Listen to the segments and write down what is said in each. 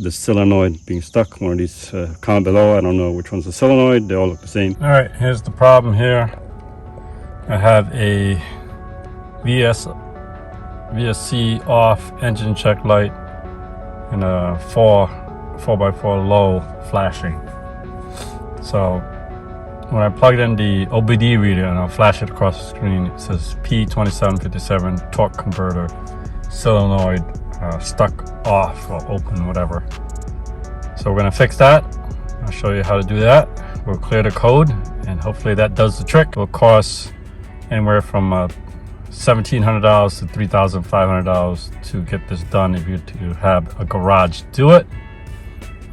the solenoid being stuck. One of these, comment below. I don't know which one's the solenoid. They all look the same. All right, here's the problem here. I have a VSC off engine check light and a 4x4 low flashing. So when I plug in the OBD reader and I'll flash it across the screen, it says P2757 torque converter solenoid stuck off or open, whatever. So we're gonna fix that. I'll show you how to do that. We'll clear the code and hopefully that does the trick. It will cost anywhere from $1,700 to $3,500 to get this done if you have a garage do it.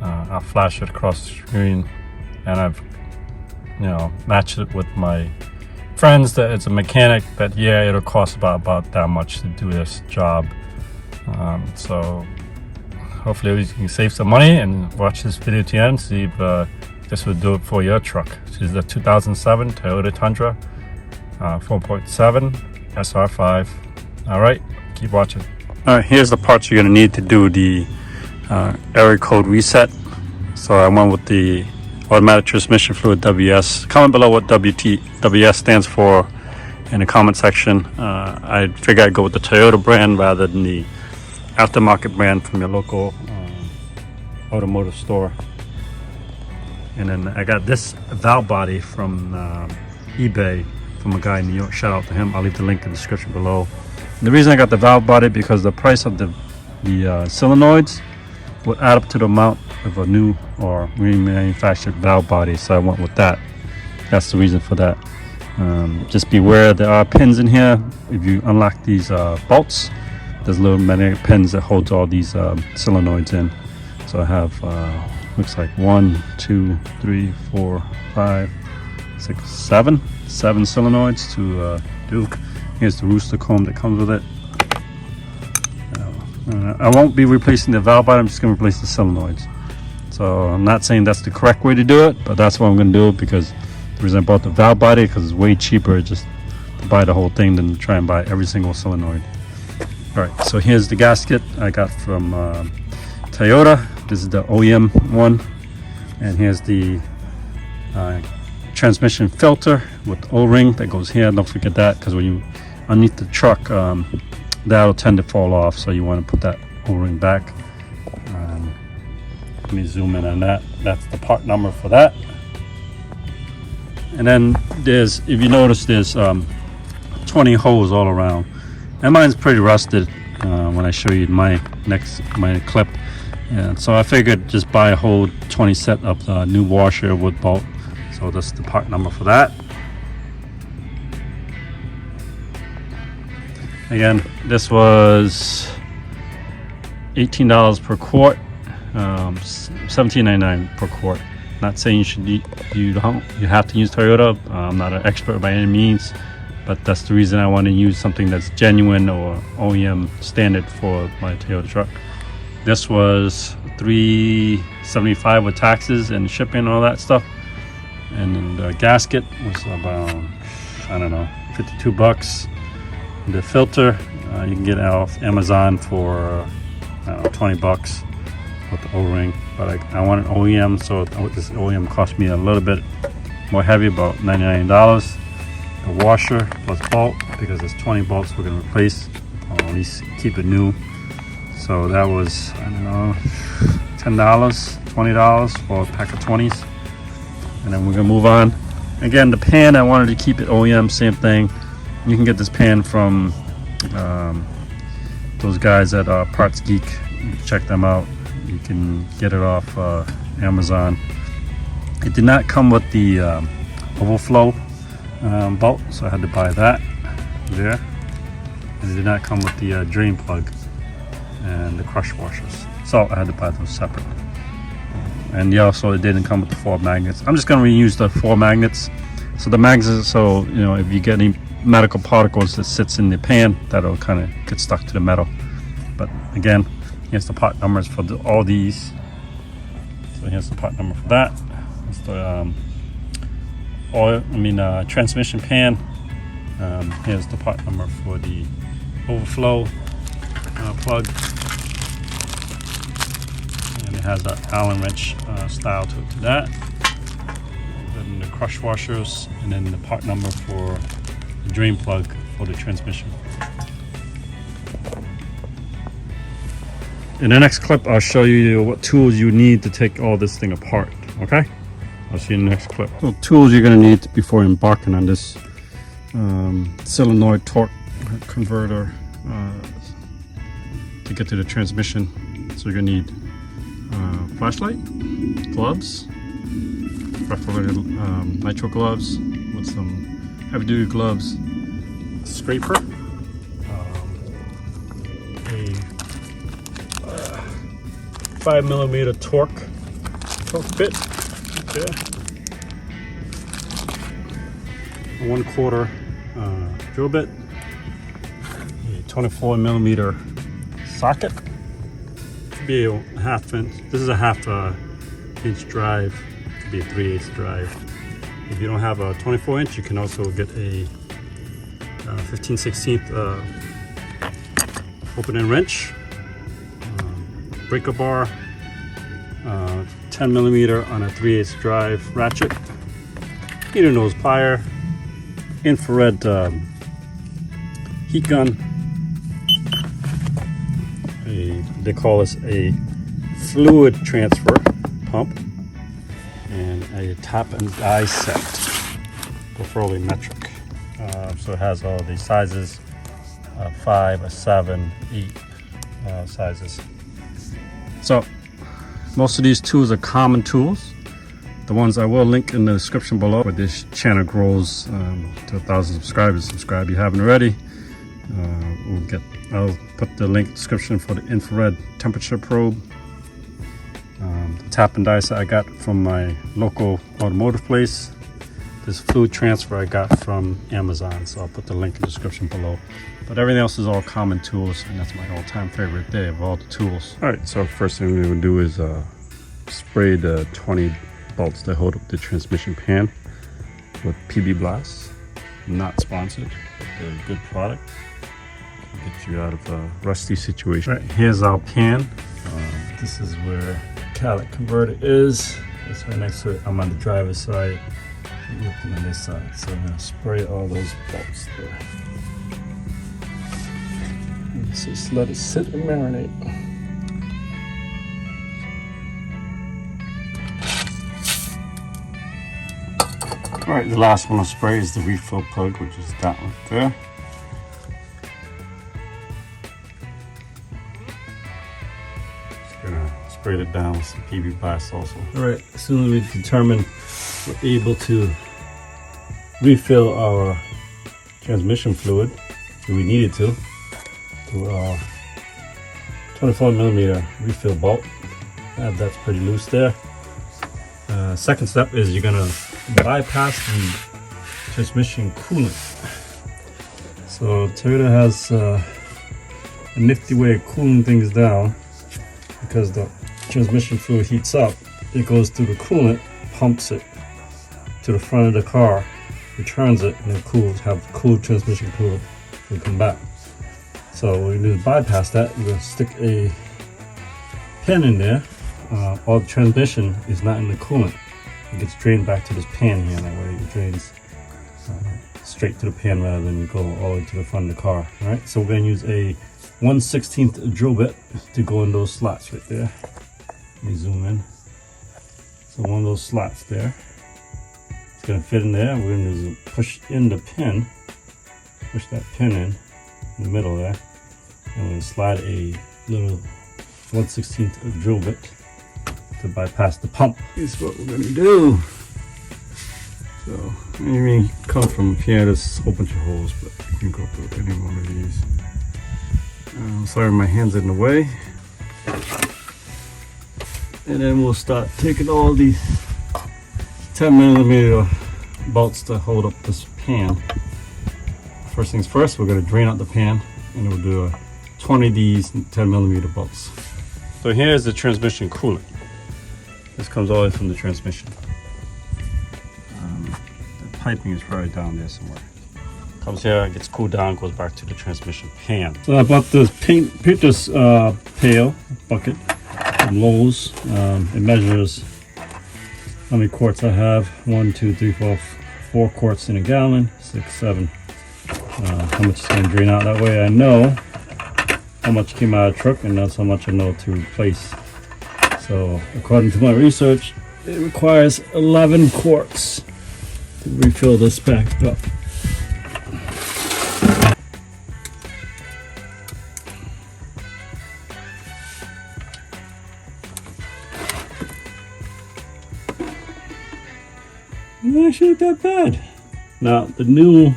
I'll flash it across the screen, and I've matched it with my friends that it's a mechanic that it'll cost about that much to do this job. So hopefully you can save some money and watch this video to the end, see if this will do it for your truck. This is the 2007 Toyota Tundra 4.7 SR5. All right, keep watching. All right, here's the parts you're gonna need to do the area code reset. So I went with the automatic transmission fluid WS. Comment below what WS stands for in the comment section. I figured I'd go with the Toyota brand rather than the aftermarket brand from your local automotive store. And then I got this valve body from eBay from a guy in New York. Shout out to him. I'll leave the link in the description below. And the reason I got the valve body because the price of the solenoids would add up to the amount of a new or remanufactured valve body, so I went with that. That's the reason for that. Just beware, there are pins in here. If you unlock these bolts, there's little magnetic pins that holds all these solenoids in. So I have looks like 1, 2, 3, 4, 5, 6, 7 solenoids to do. Here's the rooster comb that comes with it. I won't be replacing the valve body, I'm just going to replace the solenoids. So I'm not saying that's the correct way to do it, but that's what I'm going to do, because the reason I bought the valve body because it's way cheaper just to buy the whole thing than to try and buy every single solenoid. Alright, so here's the gasket I got from Toyota. This is the OEM one. And here's the transmission filter with the O-ring that goes here. Don't forget that, because when you underneath the truck, that'll tend to fall off, so you want to put that O-ring back. Let me zoom in on that. That's the part number for that. And then there's, if you notice, there's 20 holes all around, and mine's pretty rusted when I show you my clip. And so I figured just buy a whole 20 set of the new washer with bolt. So that's the part number for that. Again, this was $18 per quart, $17.99 per quart. Not saying you have to use Toyota. I'm not an expert by any means, but that's the reason I want to use something that's genuine or OEM standard for my Toyota truck. This was $3.75 with taxes and shipping and all that stuff. And then the gasket was about, I don't know, 52 bucks. The filter you can get it off Amazon for I don't know, 20 bucks with the O-ring, but I want an OEM, so this OEM cost me a little bit more heavy, about $99. The washer plus bolt, because there's 20 bolts we're going to replace, or at least keep it new. So that was, I don't know, $10, $20 for a pack of 20s. And then we're gonna move on. Again, the pan, I wanted to keep it OEM, same thing. You can get this pan from those guys at Parts Geek. You can check them out. You can get it off Amazon. It did not come with the overflow bolt, so I had to buy that there. And it did not come with the drain plug and the crush washers, so I had to buy those separate. And also it didn't come with the 4 magnets. I'm just going to reuse the 4 magnets. So the magnets, so if you get any medical particles that sits in the pan, that'll kind of get stuck to the metal. But again, here's the part numbers for all these. So here's the part number for that. It's the transmission pan. Here's the part number for the overflow plug. And it has an Allen wrench style to that. Then the crush washers, and then the part number for the drain plug for the transmission. In the next clip, I'll show you what tools you need to take all this thing apart, okay? I'll see you in the next clip. So tools you're gonna need before embarking on this solenoid torque converter to get to the transmission. So you're gonna need flashlight, gloves, preferably nitro gloves with some heavy duty gloves, scraper, a 5mm torque bit, okay. A 1/4 drill bit, a 24mm socket, could be a half inch. This is a half inch drive, could be a 3/8 drive. If you don't have a 24 inch, you can also get a 15/16 opening wrench, breaker bar, 10mm on a 3/8 drive ratchet, heater nose plier, infrared heat gun, they call this a fluid transfer pump, and a tap and die set, preferably metric. So it has all these sizes, 5, 7, 8 sizes. So most of these tools are common tools. The ones I will link in the description below. But this channel grows to 1,000 subscribers. Subscribe if you haven't already. I'll put the link in the description for the infrared temperature probe. The tap and die set I got from my local automotive place. This fluid transfer I got from Amazon, so I'll put the link in the description below. But everything else is all common tools, and that's my all-time favorite day of all the tools. All right, so first thing we're gonna do is spray the 20 bolts that hold up the transmission pan with PB Blast. Not sponsored, but a good product. Get you out of a rusty situation. Right, here's our pan. This is where catalytic converter is. It's right next to it. I'm on the driver's side. I'm looking on this side. So I'm gonna spray all those bolts there. Let's just let it sit and marinate. All right, the last one I'll spray is the refill plug, which is that one there. Sprayed it down with some PB Blast also. All right, as soon as we determine we're able to refill our transmission fluid, if we needed to our 24mm refill bolt. That's pretty loose there. Second step is you're gonna bypass the transmission coolant. So Toyota has a nifty way of cooling things down. Because the transmission fluid heats up, it goes through the coolant, pumps it to the front of the car, returns it, and then have cooled transmission fluid will come back. So what we do is bypass that. We're going to stick a pin in there. All the transmission is not in the coolant. It gets drained back to this pan here. That way it drains straight to the pan rather than go all the way to the front of the car. All right, so we're going to use a 1/16 drill bit to go in those slots right there. Let me zoom in. So one of those slots there. It's going to fit in there. We're going to push in the pin. Push that pin in the middle there. And we're going to slide a little 1/16 drill bit to bypass the pump. Here's what we're going to do. So, maybe come from here, there's a whole bunch of holes, but you can go through any one of these. Sorry, my hand's in the way. And then we'll start taking all these 10mm bolts to hold up this pan. First things first, we're going to drain out the pan, and we'll do 20 of these 10mm bolts. So here's the transmission coolant. This comes all the way from the transmission. The piping is probably down there somewhere. Comes here, gets cooled down, goes back to the transmission pan. So I bought this paint this pail bucket. from Lowe's. It measures how many quarts I have. 1, 2, 3, 4 quarts in a gallon. 6, 7. How much it's going to drain out. That way I know how much came out of the truck, and that's how much I know to replace. So according to my research, it requires 11 quarts to refill this back up. Actually not that bad. Now the new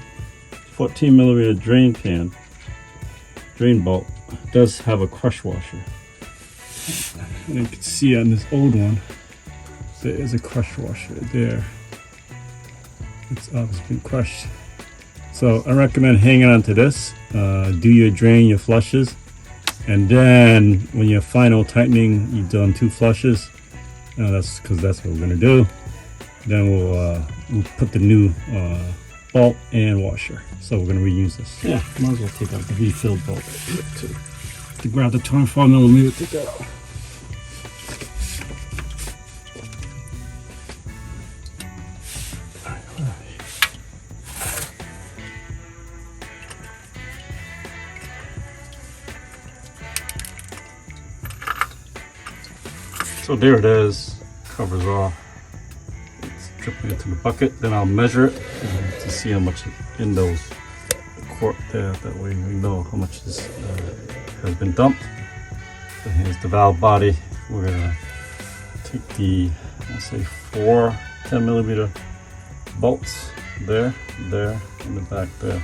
14mm drain bolt does have a crush washer. And you can see on this old one, there is a crush washer there. It's obviously been crushed. So I recommend hanging on to this. Do your drain, your flushes, and then when you're final tightening, you've done 2 flushes. That's because that's what we're gonna do. Then we'll put the new bolt and washer. So we're gonna reuse this. Yeah, might as well take out the refilled bolt to grab the 24mm, take that out. So there it is, covers off. It's dripping into the bucket. Then I'll measure it to see how much in those quart there. That way we know how much has been dumped. So here's the valve body. We're gonna take the, let's say 4 10mm bolts there, in the back there,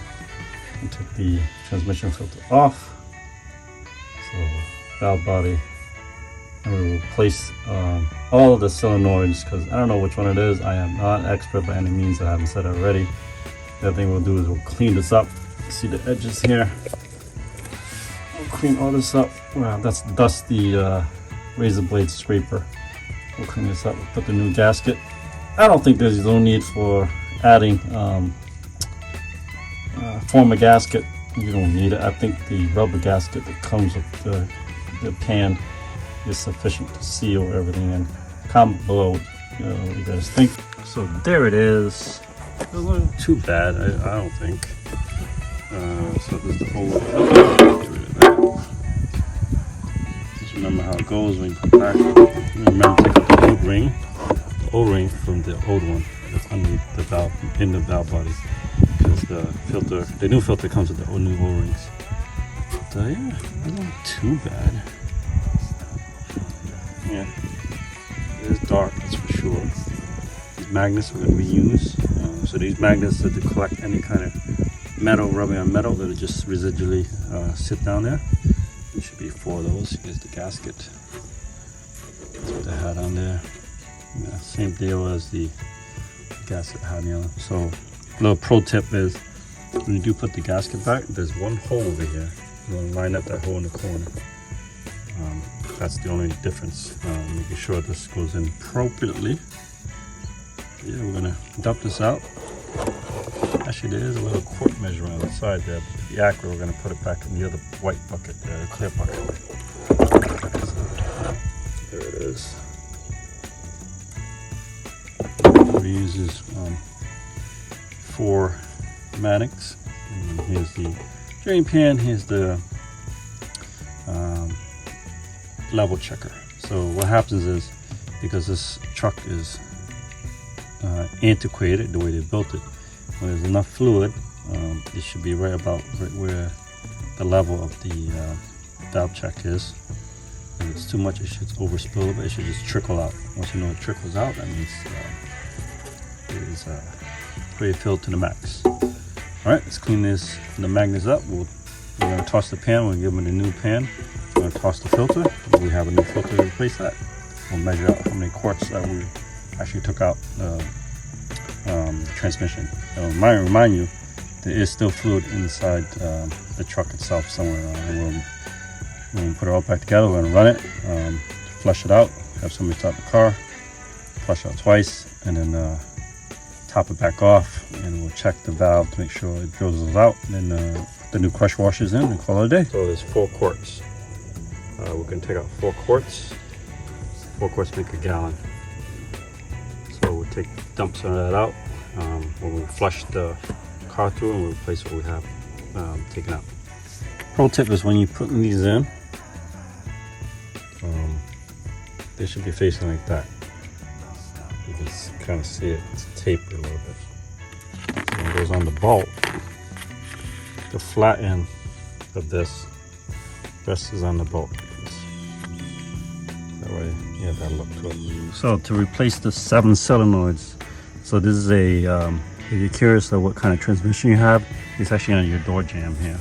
and take the transmission filter off. So valve body. And we will replace all of the solenoids, because I don't know which one it is. I am not an expert by any means. I haven't said it already. The other thing we'll do is we'll clean this up. See the edges here. We'll clean all this up. Wow, that's dusty razor blade scraper. We'll clean this up. We'll put the new gasket. I don't think there's no need for adding former gasket. You don't need it. I think the rubber gasket that comes with the pan is sufficient to seal everything in. Comment below what you guys think. So there it is. It wasn't too bad, I don't think. So there's the whole, get rid of that. Just remember how it goes when you put back. Remember to take out the O-ring from the old one that's underneath the valve, in the valve body. Because the new filter comes with the new O-rings. But yeah, it wasn't too bad. Yeah, it is dark, that's for sure. These magnets we're going to reuse. So these magnets are to collect any kind of metal, rubbing on metal that'll just residually sit down there. There should be 4 of those. Here's the gasket. That's what they had on there. Yeah, same deal as the gasket had on. So a little pro tip is when you do put the gasket back, there's one hole over here. You want to line up that hole in the corner. That's the only difference, making sure this goes in appropriately. Yeah, we're gonna dump this out. Actually, there is a little quart measure on the side there, but to be accurate, we're gonna put it back in the other white bucket, the clear bucket. There it is. We uses 4 pneumatics. And here's the drain pan. Here's the level checker. So what happens is, because this truck is antiquated the way they built it, when there's enough fluid, it should be right where the level of the valve check is. If it's too much, it should overspill, but it should just trickle out. Once you know it trickles out, that means it is pretty filled to the max. All right, let's clean the magnets up. We're going to toss the pan. We'll give them a new pan. We're going to toss the filter. We have a new filter to replace that. We'll measure out how many quarts that we actually took out the transmission. Remind you, there is still fluid inside the truck itself somewhere. We'll put it all back together. We're going to run it, flush it out, have somebody start the car, flush out twice, and then top it back off, and we'll check the valve to make sure it drills out, and then put the new crush washers in and call it a day. So there's 4 quarts. We're going to take out 4 quarts, 4 quarts make a gallon. So we'll dump some of that out when we flush the car through, and we'll replace what we have taken out. Pro tip is when you put these in, they should be facing like that. You can kind of see it, it's tapered a little bit. So when it goes on the bolt, the flat end of this is on the bolt. That way you have that look to it. So to replace the 7 solenoids, so this is a, if you're curious of what kind of transmission you have, it's actually on your door jamb here.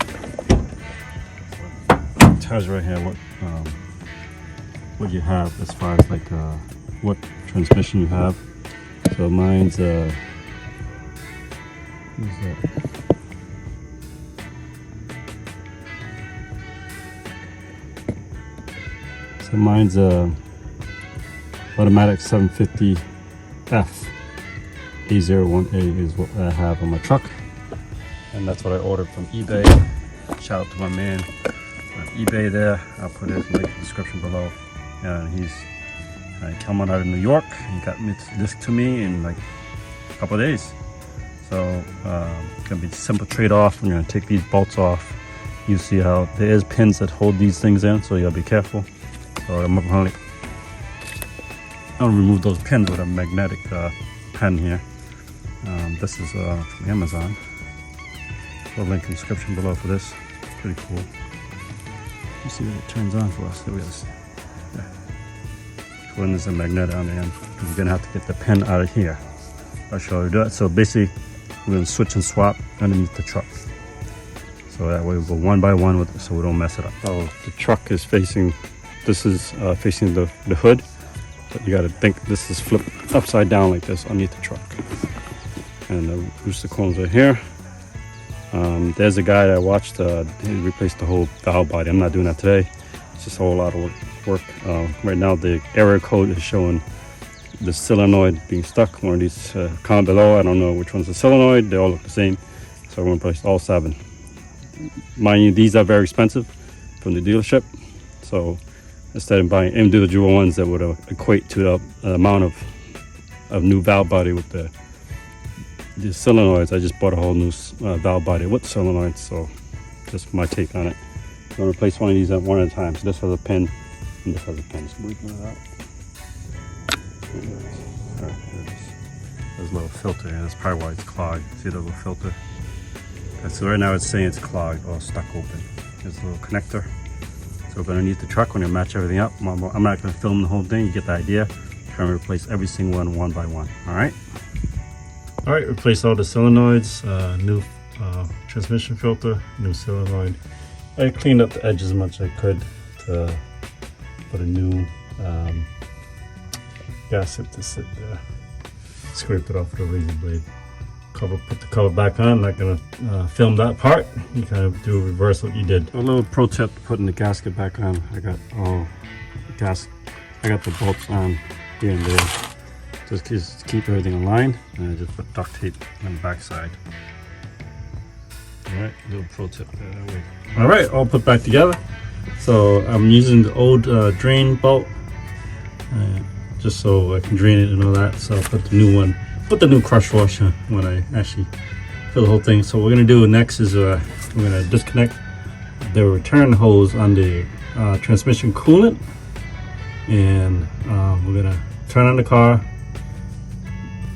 So it tells you right here what you have as far as like what transmission you have. So mine's what's that? So mine's automatic 750F A01A is what I have on my truck, and that's what I ordered from eBay. Shout out to my man on eBay there. I'll put his link in the description below. And he's coming out of New York. He got this to me in like a couple of days. So it's gonna be a simple trade-off. I'm gonna take these bolts off. You see how there is pins that hold these things in, so you gotta be careful. So I'm gonna remove those pins with a magnetic pen here. This is from Amazon. I'll link in the description below for this. Pretty cool. You see what it turns on for us. There we go. Yeah. When there's a magnet on the end, you're gonna have to get the pin out of here. I'll show you that. So basically, we're gonna switch and swap underneath the truck. So that way we go one by one with it, so we don't mess it up. So the truck is facing. This is facing the hood, but you got to think this is flipped upside down like this underneath the truck. And the rooster cones are here. There's a guy that I watched, he replaced the whole valve body. I'm not doing that today. It's just a whole lot of work. Right now the error code is showing the solenoid being stuck. One of these, comment below, I don't know which one's the solenoid. They all look the same. So I'm going to replace all 7. Mind you, these are very expensive from the dealership. So instead of buying individual ones that would equate to the amount of new valve body with the solenoids, I just bought a whole new valve body with solenoids. So just my take on it. I'm going to replace one of these one at a time. So this has a pin and this has a pin. So we've it out. All right, there's a little filter here. That's probably why it's clogged. See the little filter? Okay, so right now it's saying it's clogged or stuck open. There's a little connector. So underneath the truck, when you match everything up, I'm not going to film the whole thing. You get the idea. Trying to replace every single one by one. All right. All right. Replace all the solenoids. New transmission filter. New solenoid. I cleaned up the edges as much as I could to put a new gasket to sit there. Scraped it off with a razor blade. Put the cover back on. I'm not gonna film that part. You kind of do reverse what you did. A little pro tip: putting the gasket back on. I got the bolts on here and there. Just keep everything in line, and I just put duct tape on the back side. All right, little pro tip there. That way. All right, all put back together. So I'm using the old drain bolt, just so I can drain it and all that. So I'll put the new one. Put the new crush washer when I actually fill the whole thing. So what we're gonna do next is we're gonna disconnect the return hose on the transmission coolant, and we're gonna turn on the car.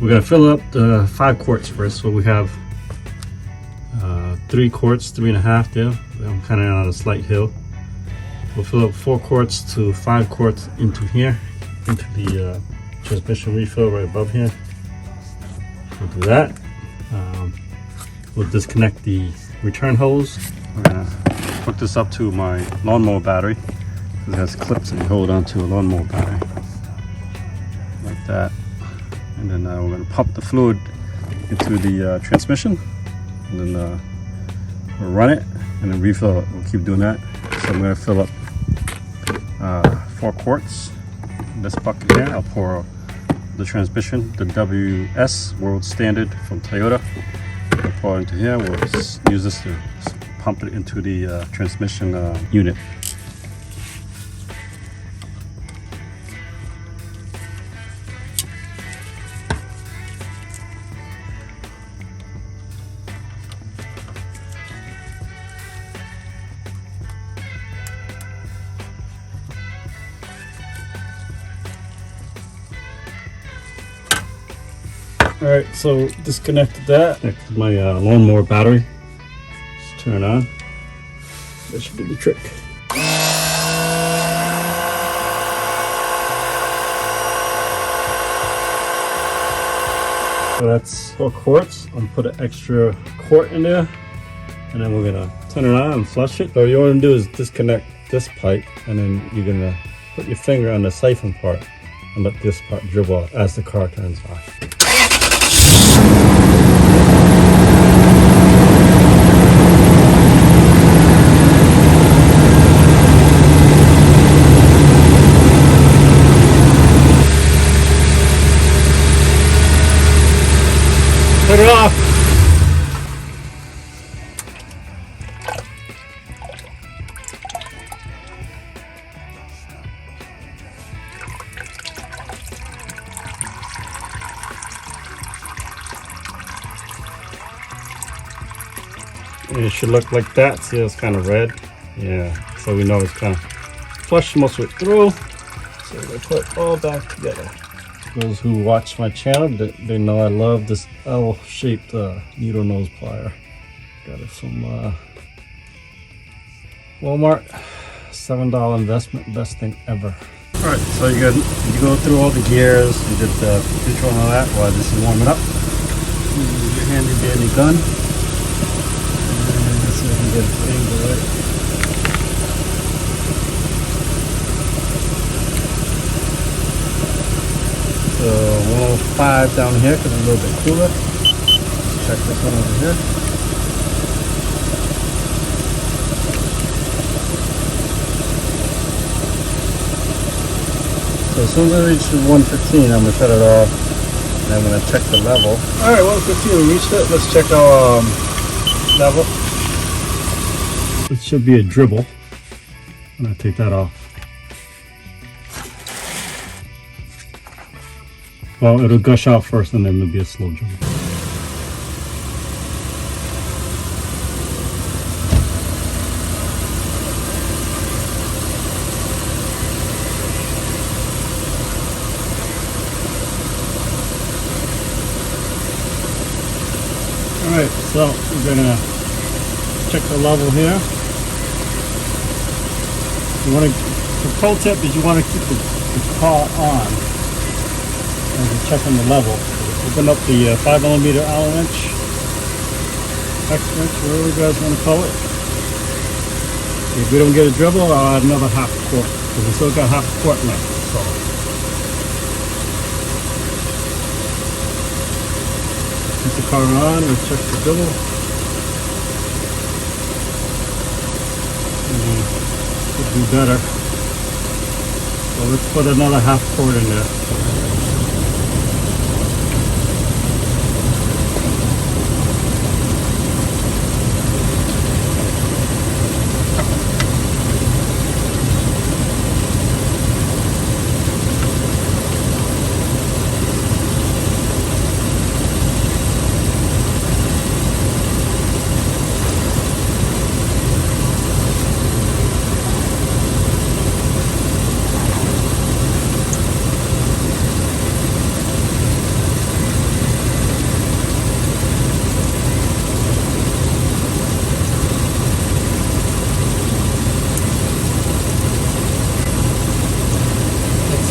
We're gonna fill up the 5 quarts first. So we have 3 quarts, 3.5 there. I'm kind of on a slight hill. We'll fill up 4 quarts to 5 quarts into here, into the transmission refill right above here. We'll do that. We'll disconnect the return hose. We're gonna hook this up to my lawnmower battery. It has clips that you hold onto a lawnmower battery, like that. And then we're gonna pump the fluid into the transmission, and then we'll run it and then refill it. We'll keep doing that. So I'm gonna fill up 4 quarts in this bucket here. I'll pour the transmission, the WS World Standard from Toyota. We'll pour it into here. We'll use this to pump it into the transmission unit. All right, so disconnected that. Next is my lawnmower battery. Just turn it on. That should do the trick. So that's 4 quarts. I'm gonna put an extra quart in there, and then we're gonna turn it on and flush it. So what you want to do is disconnect this pipe, and then you're gonna put your finger on the siphon part and let this part dribble out as the car turns off. Put it off. And it should look like that. See, it's kind of red. Yeah, so we know it's kind of flushed most of it through. So we put it all back together. Those who watch my channel, they know I love this L-shaped needle nose plier. Got it from Walmart. $7 investment, best thing ever. All right, so you go through all the gears, you did the neutral and all that while this is warming up. Use your handy dandy gun. And let's see if I can get its angle right. So 105 down here because it's a little bit cooler. Let's check this one over here. So as soon as I reach 115, I'm gonna shut it off, and I'm gonna check the level. All right, 115, we reached it. Let's check our level. It should be a dribble. I'm gonna take that off. Well, it'll gush out first, and then there'll be a slow dribble. Alright, so we're gonna check the level here. The pro tip is you want to keep the car on as you're checking the level. Open up the 5mm Allen wrench, X wrench, whatever you guys want to call it. If we don't get a dribble, I'll add another half quart because we still got half a quart left. So. Keep the car on and check the dribble. Could do better. So let's put another half quart in there.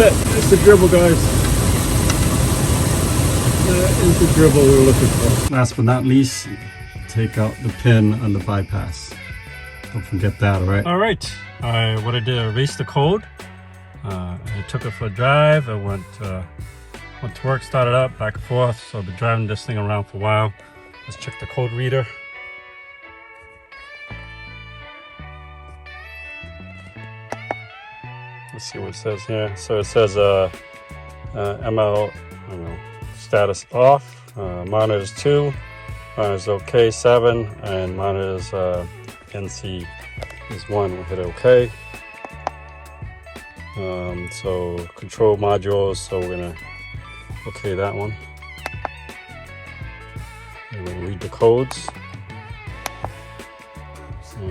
That's it. That's the dribble, guys. That is the dribble we're looking for. Last but not least, take out the pin on the bypass. Don't forget that, all right? All right. What I did, I erased the code. I took it for a drive. I went to work, started up, back and forth. So I've been driving this thing around for a while. Let's check the code reader. Let's see what it says here. So it says ML status off, monitor is 2, monitor is OK 7, and monitor is NC is 1. We'll hit OK. So control modules, so we're gonna OK that one. And we'll read the codes.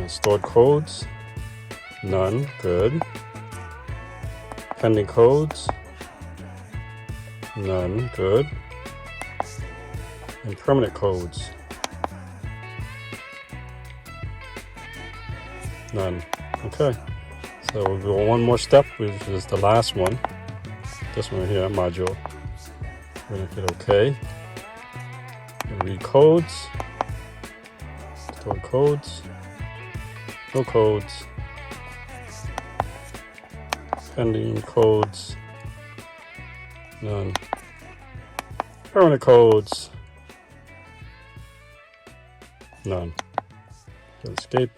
Stored codes, none, good. Pending codes, none, good. and permanent codes. None. Okay. So we'll go one more step, which is the last one. This one here, module. We're gonna hit OK. And read codes. Store codes. No codes. Pending codes. None. Permanent codes. None. Hit escape.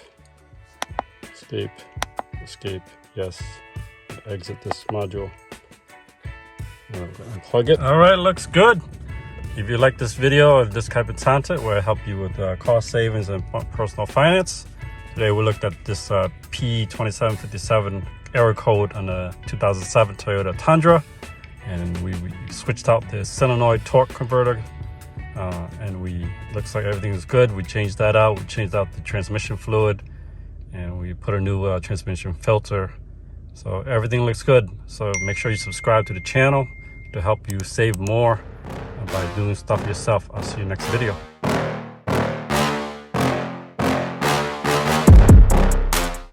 Escape. Escape. Yes. Exit this module. Unplug it. All right, looks good. If you like this video or this type of content where I help you with cost savings and personal finance, today we looked at this P2757 error code on a 2007 Toyota Tundra, and we switched out the solenoid torque converter, and looks like everything is good. We changed that out. We changed out the transmission fluid, and we put a new transmission filter. So everything looks good. So make sure you subscribe to the channel to help you save more by doing stuff yourself. I'll see you next video.